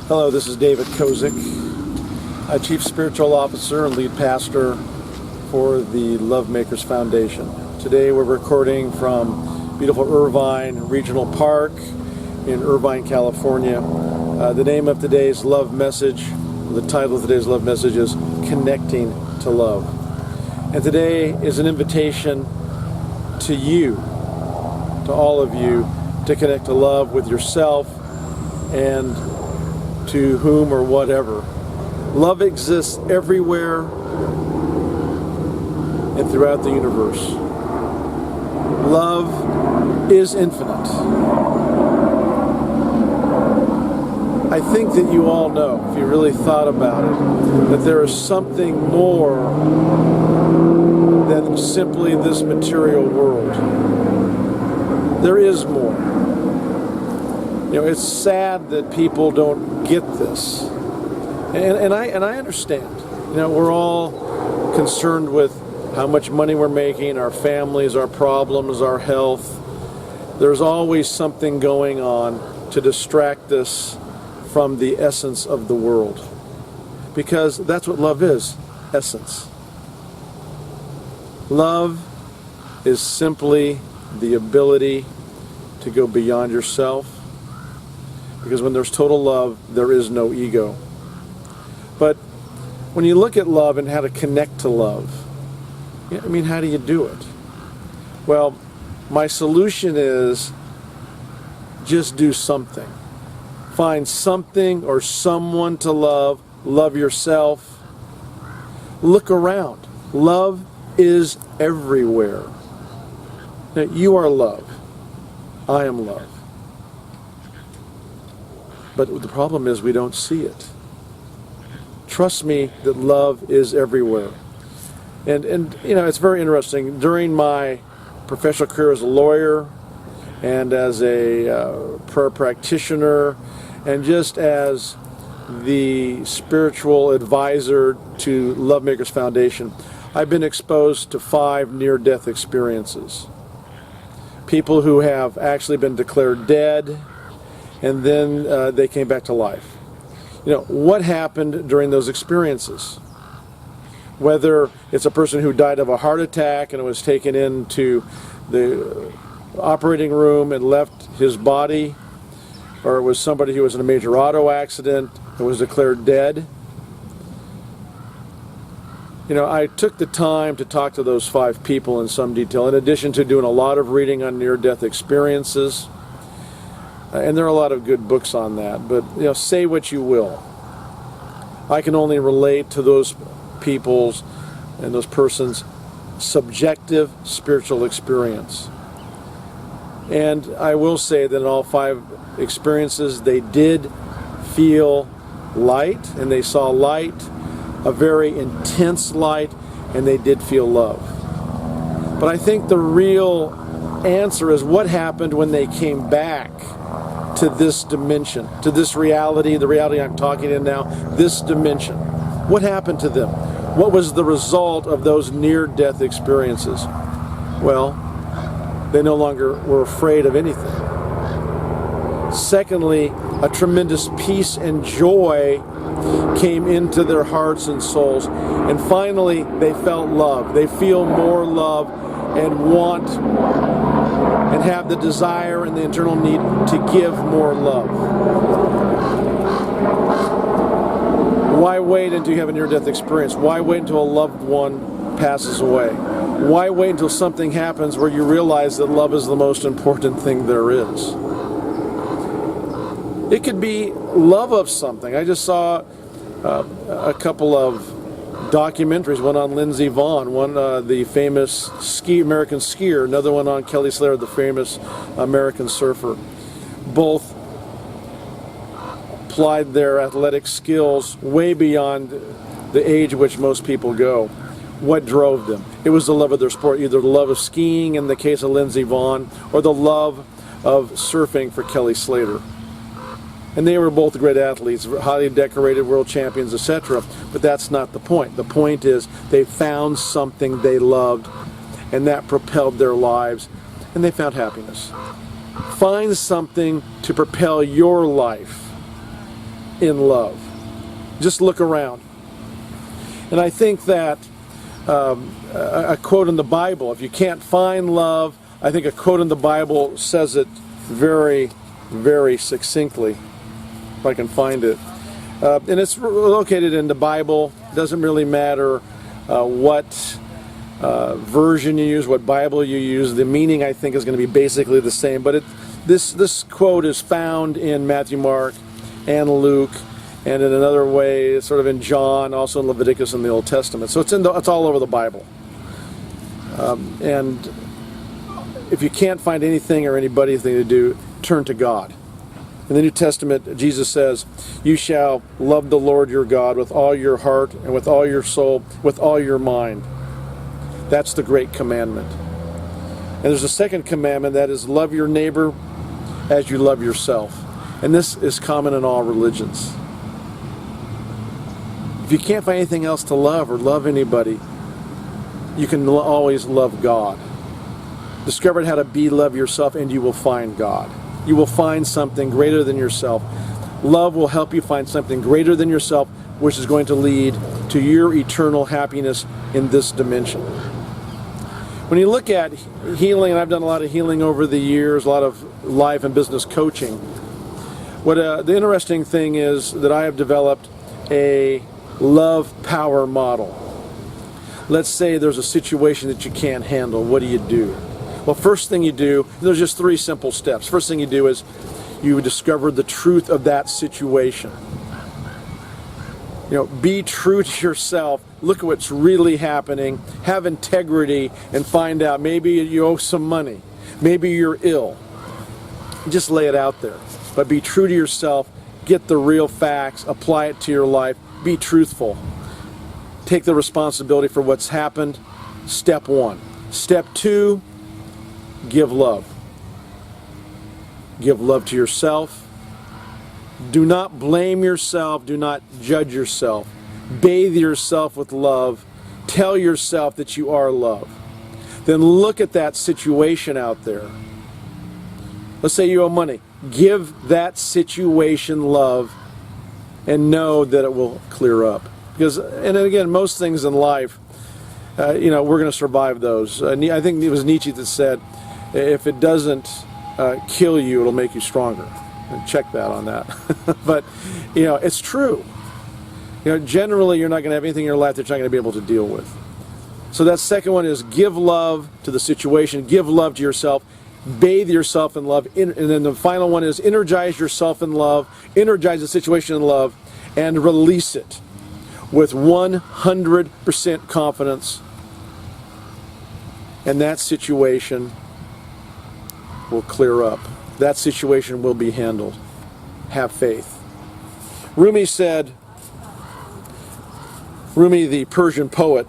Hello, this is David Kozich, Chief Spiritual Officer and Lead Pastor for the Lovemakers Foundation. Today we're recording from beautiful Irvine Regional Park in Irvine, California. The name of today's love message, the title of today's love message is Connecting to Love. And today is an invitation to you, to all of you, to connect to love with yourself and to whom or whatever. Love exists everywhere and throughout the universe. Love is infinite. I think that you all know, if you really thought about it, that there is something more than simply this material world. There is more. You know, it's sad that people don't get this, and I understand. You know, we're all concerned with how much money we're making, our families, our problems, our health. There's always something going on to distract us from the essence of the world, because that's what love is, essence. Love is simply the ability to go beyond yourself. Because when there's total love, there is no ego. But when you look at love and how to connect to love, I mean, how do you do it? Well, my solution is just do something. Find something or someone to love. Love yourself. Look around. Love is everywhere. Now, you are love. I am love. But the problem is we don't see it. Trust me that love is everywhere. And you know, it's very interesting. During my professional career as a lawyer and as a prayer practitioner and just as the spiritual advisor to Lovemakers Foundation, I've been exposed to 5 near-death experiences. People who have actually been declared dead, and then they came back to life. You know, what happened during those experiences? Whether it's a person who died of a heart attack and was taken into the operating room and left his body, or it was somebody who was in a major auto accident and was declared dead. You know, I took the time to talk to those 5 people in some detail, in addition to doing a lot of reading on near-death experiences. And there are a lot of good books on that, but you know, say what you will. I can only relate to those people's and those persons' subjective spiritual experience. And I will say that in all 5 experiences, they did feel light, and they saw light, a very intense light, and they did feel love. But I think the real answer is what happened when they came back to this dimension, to this reality, the reality I'm talking in now, this dimension. What happened to them? What was the result of those near-death experiences? Well, they no longer were afraid of anything. Secondly, a tremendous peace and joy came into their hearts and souls. And finally, they felt love. They feel more love and want and have the desire and the internal need to give more love. Why wait until you have a near-death experience? Why wait until a loved one passes away? Why wait until something happens where you realize that love is the most important thing there is? It could be love of something. I just saw a couple of documentaries, one on Lindsey Vonn, one the famous American skier, another one on Kelly Slater, the famous American surfer. Both applied their athletic skills way beyond the age at which most people go. What drove them? It was the love of their sport, either the love of skiing in the case of Lindsey Vonn, or the love of surfing for Kelly Slater. And they were both great athletes, highly decorated world champions, etc. But that's not the point. The point is they found something they loved, and that propelled their lives, and they found happiness. Find something to propel your life. in love. Just look around. And I think that a quote in the Bible, if you can't find love, I think a quote in the Bible says it very, very succinctly, if I can find it. And it's located in the Bible. It doesn't really matter what version you use, what Bible you use. The meaning, I think, is going to be basically the same. But this quote is found in Matthew, Mark, and Luke, and in another way, sort of in John, also in Leviticus in the Old Testament. So it's all over the Bible. And if you can't find anything or anybody to do, turn to God. In the New Testament, Jesus says, "You shall love the Lord your God with all your heart and with all your soul, with all your mind." That's the great commandment. And there's a second commandment, that is, love your neighbor as you love yourself. And this is common in all religions. If you can't find anything else to love or love anybody, you can always love God. Discover how to love yourself, and you will find God. You will find something greater than yourself. Love will help you find something greater than yourself, which is going to lead to your eternal happiness in this dimension. When you look at healing, and I've done a lot of healing over the years, a lot of life and business coaching, the interesting thing is that I have developed a love power model. Let's say there's a situation that you can't handle. What do? Well, first thing you do, there's just 3 simple steps. First thing you do is you discover the truth of that situation. Be true to yourself. Look at what's really happening. Have integrity and find out. Maybe you owe some money. Maybe you're ill. Just lay it out there. But be true to yourself. Get the real facts. Apply it to your life. Be truthful. Take the responsibility for what's happened. Step 1. Step 2, give love. Give love to yourself. Do not blame yourself. Do not judge yourself. Bathe yourself with love. Tell yourself that you are love. Then look at that situation out there. Let's say you owe money. Give that situation love and know that it will clear up. Because, and again, most things in life, we're going to survive those. I think it was Nietzsche that said, if it doesn't kill you, it'll make you stronger. And check that on that. But, it's true. Generally, you're not going to have anything in your life that you're not going to be able to deal with. So that second one is give love to the situation. Give love to yourself. Bathe yourself in love. And then the final one is energize yourself in love. Energize the situation in love. And release it with 100% confidence. And that situation will clear up. That situation will be handled. Have faith. Rumi, the Persian poet,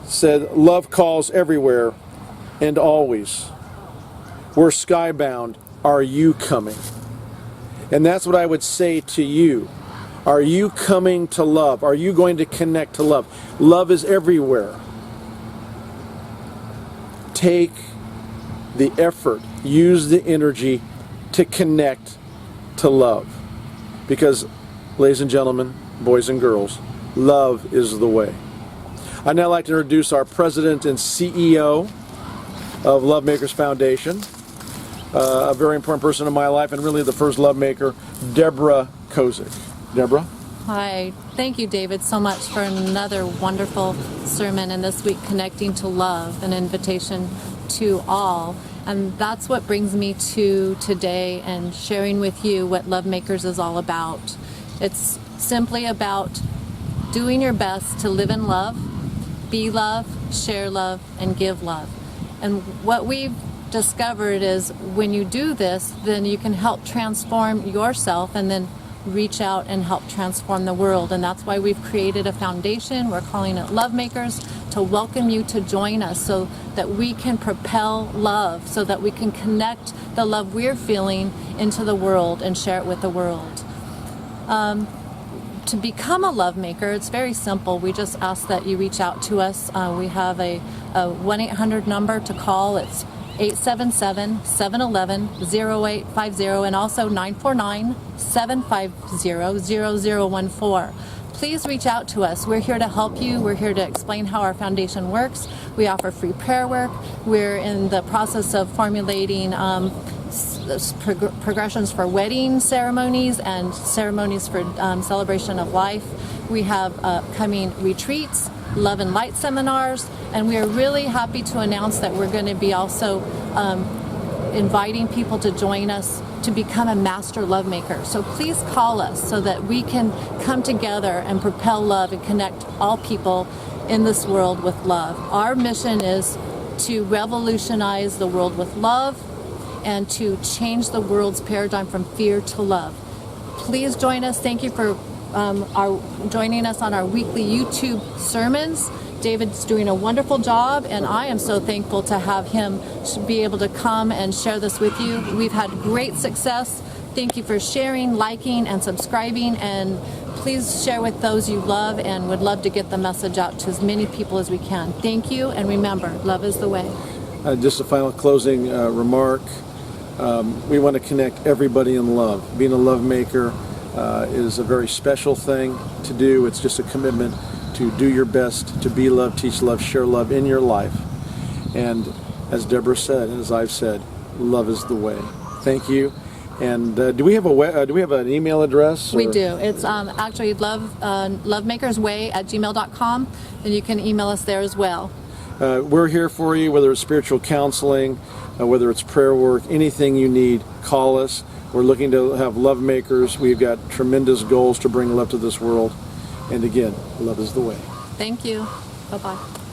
said, "Love calls everywhere and always. We're skybound. Are you coming?" And that's what I would say to you. Are you coming to love? Are you going to connect to love? Love is everywhere. Take the effort, use the energy to connect to love. Because, ladies and gentlemen, boys and girls, love is the way. I'd now like to introduce our president and CEO of Lovemakers Foundation, a very important person in my life, and really the first Lovemaker, Deborah Kozich. Deborah? Hi. Thank you, David, so much for another wonderful sermon, and this week connecting to love, an invitation to all. And that's what brings me to today and sharing with you what Lovemakers is all about. It's simply about doing your best to live in love, be love, share love, and give love. And what we've discovered is when you do this, then you can help transform yourself and then reach out and help transform the world. And that's why we've created a foundation. We're calling it Lovemakers, to welcome you to join us so that we can propel love, so that we can connect the love we're feeling into the world and share it with the world. To become a Lovemaker, it's very simple. We just ask that you reach out to us. We have a 1-800 number to call. It's 877-711-0850 and also 949-750-0014. Please reach out to us. We're here to help you. We're here to explain how our foundation works. We offer free prayer work. We're in the process of formulating progressions for wedding ceremonies and ceremonies for celebration of life. We have upcoming retreats, love and light seminars, and we are really happy to announce that we're going to be also inviting people to join us to become a master lovemaker. So please call us so that we can come together and propel love and connect all people in this world with love. Our mission is to revolutionize the world with love and to change the world's paradigm from fear to love. Please join us. Thank you for joining us on our weekly YouTube sermons. David's doing a wonderful job, and I am so thankful to have him be able to come and share this with you. We've had great success. Thank you for sharing, liking, and subscribing, and please share with those you love, and would love to get the message out to as many people as we can. Thank you, and remember, love is the way. Just a final closing remark. We want to connect everybody in love. Being a love maker is a very special thing to do. It's just a commitment to do your best, to be love, teach love, share love in your life. And as Deborah said, and as I've said, love is the way. Thank you. And do we have an email address? We do. It's actually lovemakersway@gmail.com, and you can email us there as well. We're here for you, whether it's spiritual counseling, whether it's prayer work, anything you need, call us. We're looking to have love makers. We've got tremendous goals to bring love to this world. And again, love is the way. Thank you. Bye-bye.